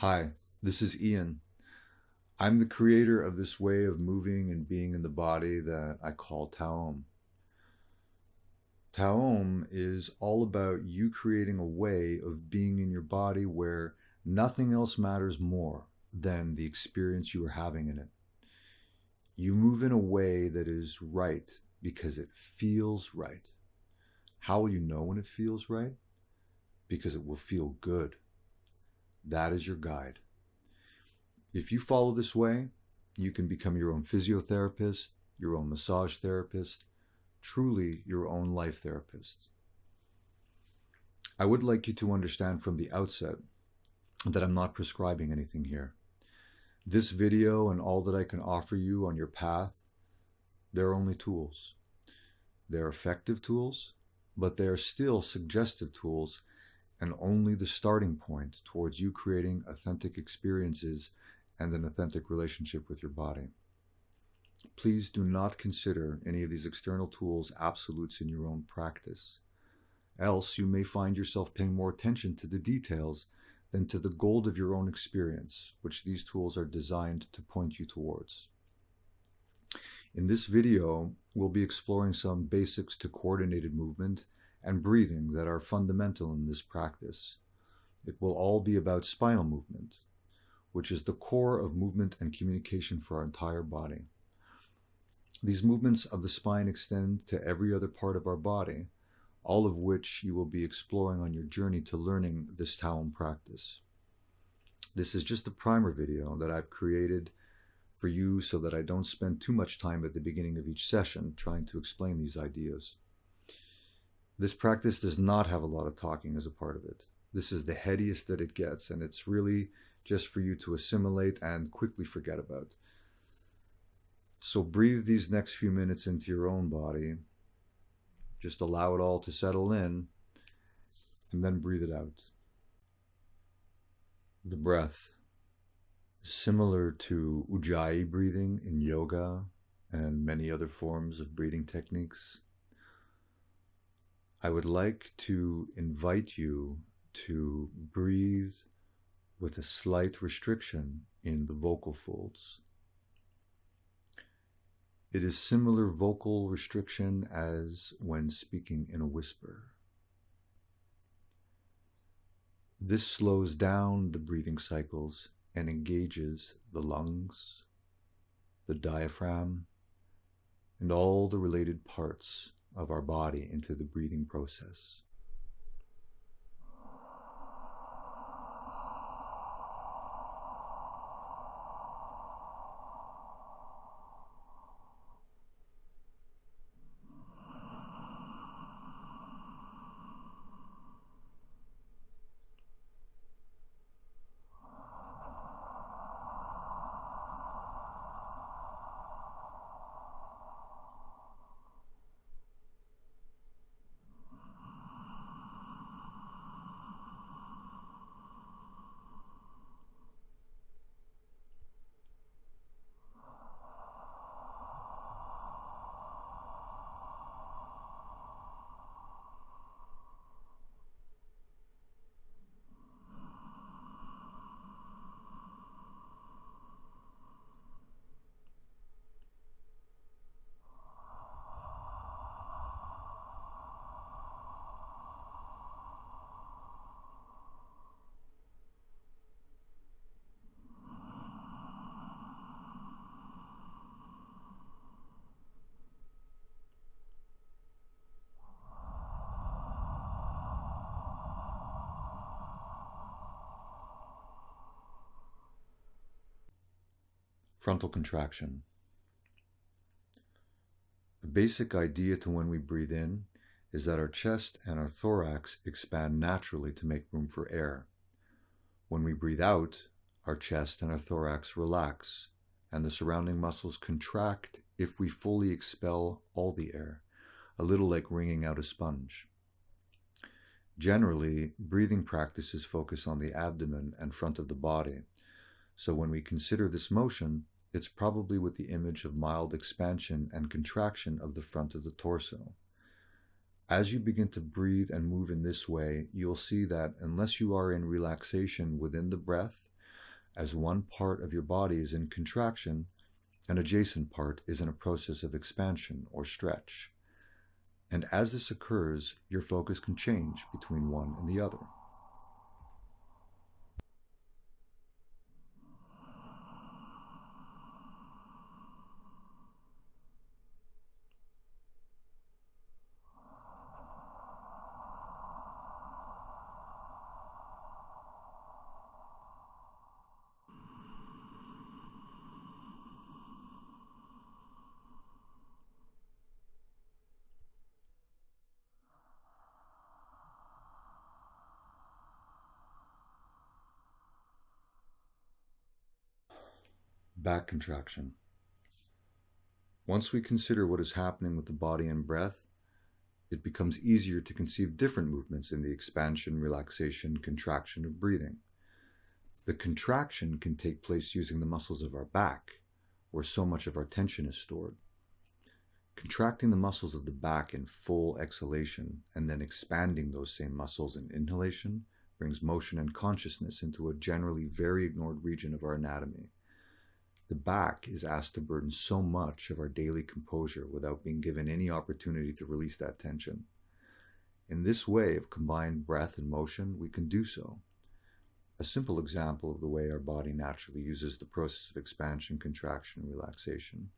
Hi, this is Ian. I'm the creator of this way of moving and being in the body that I call Taom. Taom is all about you creating a way of being in your body where nothing else matters more than the experience you are having in it. You move in a way that is right because it feels right. How will you know when it feels right? Because it will feel good. That is your guide. If you follow this way, you can become your own physiotherapist, your own massage therapist, truly your own life therapist. I would like you to understand from the outset that I'm not prescribing anything here. This video and all that I can offer you on your path, they're only tools. They're effective tools, but they are still suggestive tools and only the starting point towards you creating authentic experiences and an authentic relationship with your body. Please do not consider any of these external tools absolutes in your own practice. Else you may find yourself paying more attention to the details than to the gold of your own experience, which these tools are designed to point you towards. In this video, we'll be exploring some basics to coordinated movement and breathing that are fundamental in this practice. It will all be about spinal movement, which is the core of movement and communication for our entire body. These movements of the spine extend to every other part of our body, all of which you will be exploring on your journey to learning this Taom practice. This is just a primer video that I've created for you so that I don't spend too much time at the beginning of each session trying to explain these ideas. This practice does not have a lot of talking as a part of it. This is the headiest that it gets, and it's really just for you to assimilate and quickly forget about. So breathe these next few minutes into your own body. Just allow it all to settle in, and then breathe it out. The breath, similar to Ujjayi breathing in yoga and many other forms of breathing techniques, I would like to invite you to breathe with a slight restriction in the vocal folds. It is similar vocal restriction as when speaking in a whisper. This slows down the breathing cycles and engages the lungs, the diaphragm, and all the related parts of our body into the breathing process. Frontal contraction. The basic idea to when we breathe in is that our chest and our thorax expand naturally to make room for air. When we breathe out, our chest and our thorax relax, and the surrounding muscles contract if we fully expel all the air, a little like wringing out a sponge. Generally, breathing practices focus on the abdomen and front of the body, so when we consider this motion, it's probably with the image of mild expansion and contraction of the front of the torso. As you begin to breathe and move in this way, you'll see that unless you are in relaxation within the breath, as one part of your body is in contraction, an adjacent part is in a process of expansion or stretch. And as this occurs, your focus can change between one and the other. Back contraction. Once we consider what is happening with the body and breath, it becomes easier to conceive different movements in the expansion, relaxation, contraction of breathing. The contraction can take place using the muscles of our back, where so much of our tension is stored. Contracting the muscles of the back in full exhalation and then expanding those same muscles in inhalation brings motion and consciousness into a generally very ignored region of our anatomy. The back is asked to burden so much of our daily composure without being given any opportunity to release that tension. In this way of combined breath and motion, we can do so. A simple example of the way our body naturally uses the process of expansion, contraction, and relaxation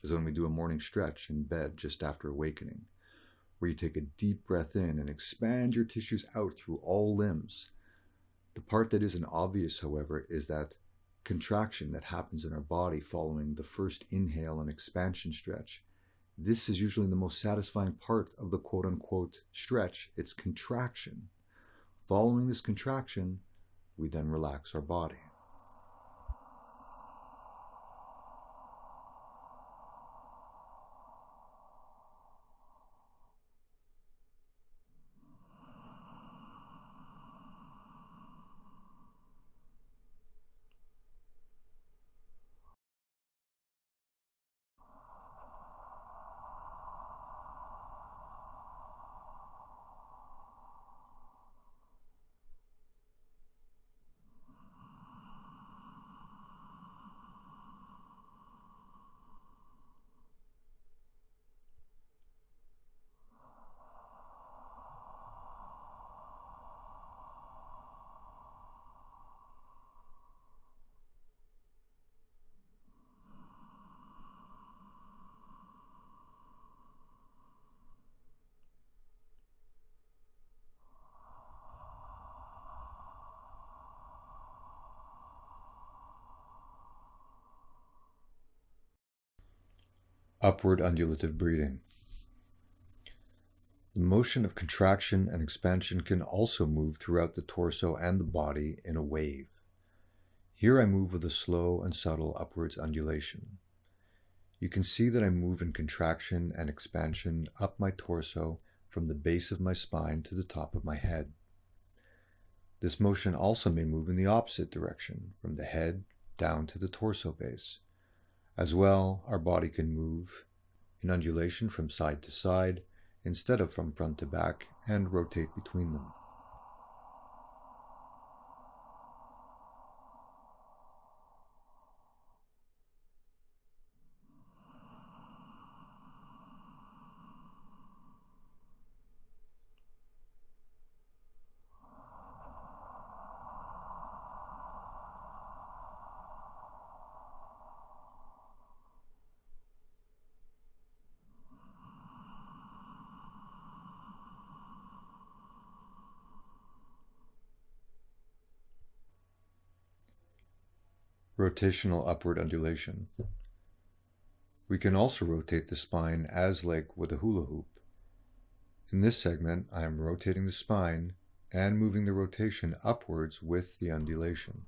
is when we do a morning stretch in bed just after awakening, where you take a deep breath in and expand your tissues out through all limbs. The part that isn't obvious, however, is that contraction that happens in our body following the first inhale and expansion stretch. This is usually the most satisfying part of the quote-unquote stretch. It's contraction. Following this contraction, we then relax our body. Upward undulative breathing. The motion of contraction and expansion can also move throughout the torso and the body in a wave. Here I move with a slow and subtle upwards undulation. You can see that I move in contraction and expansion up my torso from the base of my spine to the top of my head. This motion also may move in the opposite direction, from the head down to the torso base. As well, our body can move in undulation from side to side instead of from front to back and rotate between them. Rotational upward undulation. We can also rotate the spine as like with a hula hoop. In this segment, I am rotating the spine and moving the rotation upwards with the undulation.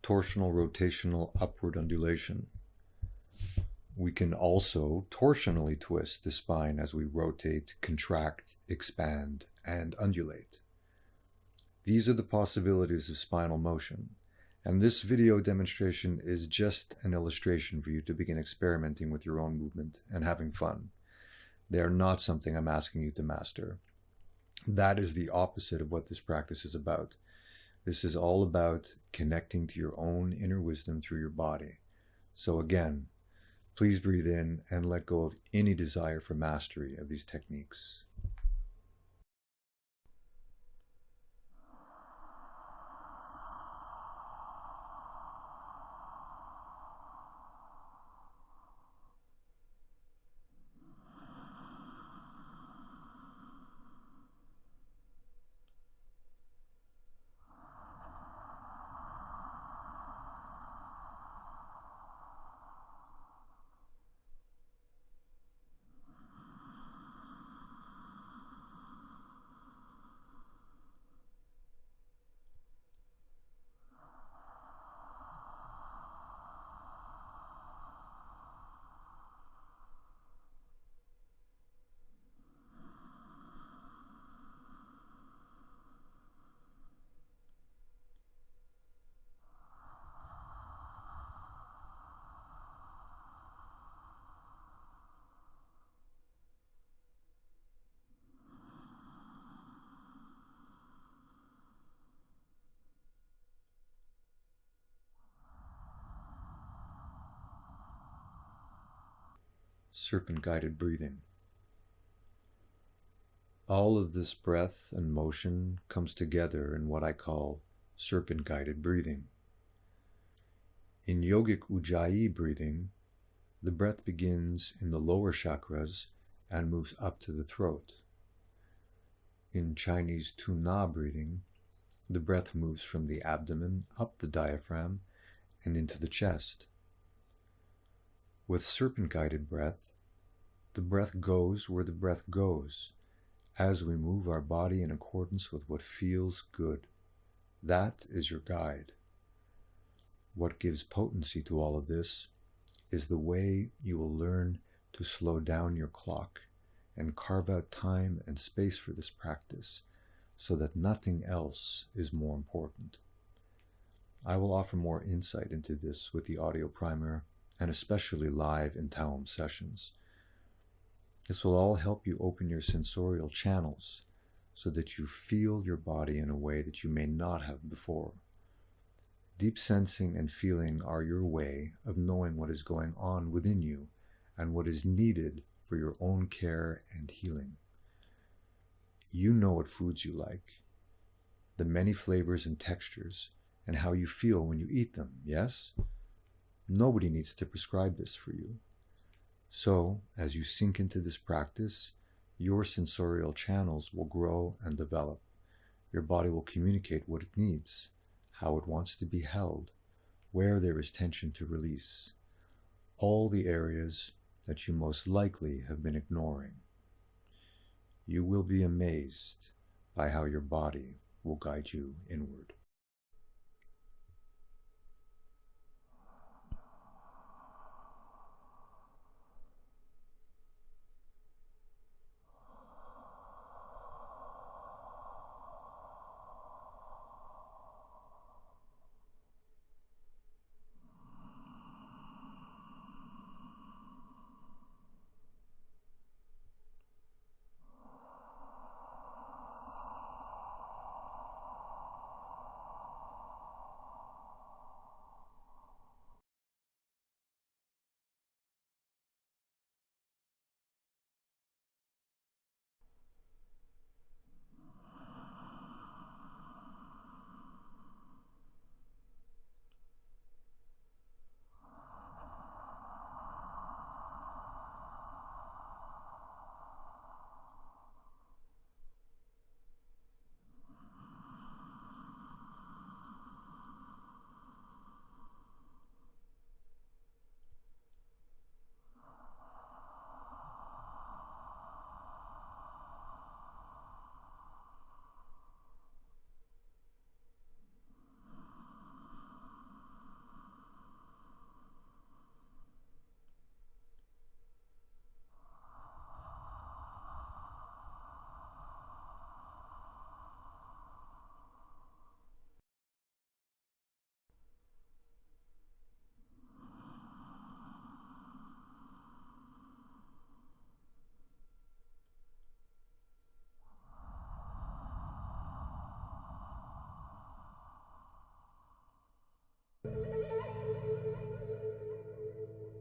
torsional rotational upward undulation. We can also torsionally twist the spine as we rotate, contract, expand, and undulate. These are the possibilities of spinal motion, and this video demonstration is just an illustration for you to begin experimenting with your own movement and having fun. They are not something I'm asking you to master. That is the opposite of what this practice is about. This is all about connecting to your own inner wisdom through your body. So again, please breathe in and let go of any desire for mastery of these techniques. Serpent-guided breathing. All of this breath and motion comes together in what I call serpent-guided breathing. In yogic ujjayi breathing, the breath begins in the lower chakras and moves up to the throat. In Chinese tu na breathing, the breath moves from the abdomen up the diaphragm and into the chest. With serpent-guided breath, the breath goes where the breath goes, as we move our body in accordance with what feels good. That is your guide. What gives potency to all of this is the way you will learn to slow down your clock and carve out time and space for this practice so that nothing else is more important. I will offer more insight into this with the audio primer and especially live in Taom sessions. This will all help you open your sensorial channels so that you feel your body in a way that you may not have before. Deep sensing and feeling are your way of knowing what is going on within you and what is needed for your own care and healing. You know what foods you like, the many flavors and textures, and how you feel when you eat them, yes? Nobody needs to prescribe this for you. So, as you sink into this practice, your sensorial channels will grow and develop. Your body will communicate what it needs, how it wants to be held, where there is tension to release, all the areas that you most likely have been ignoring. You will be amazed by how your body will guide you inward.